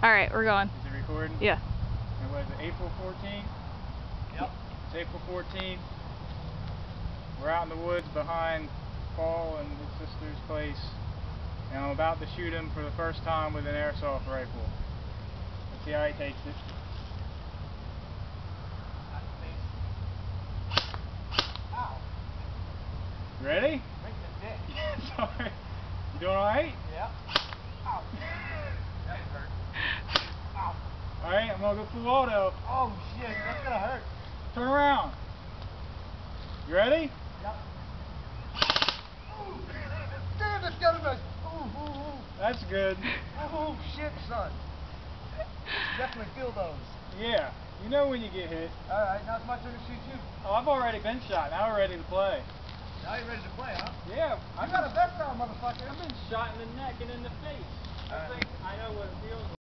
Alright, we're going. Is it recording? Yeah. And was it April 14th? Yep. It's April 14th. We're out in the woods behind Paul and his sister's place. And I'm about to shoot him for the first time with an airsoft rifle. Let's see how he takes it. Ow. Ready? Right in the dick. Sorry. You doing alright? Yeah. Ow. That hurt. Ow. Alright, I'm gonna go full auto. Oh shit, that's gonna hurt. Turn around. You ready? Yep. Ooh. Damn, that's got a nice. Ooh, ooh, ooh. That's good. Oh shit, son. Definitely feel those. Yeah. You know when you get hit. Alright, now it's my turn to shoot you. Oh, I've already been shot. Now we're ready to play. Now you're ready to play, huh? Yeah. I got a vest on, motherfucker. I've been shot in the neck and in the face. I know what it feels like.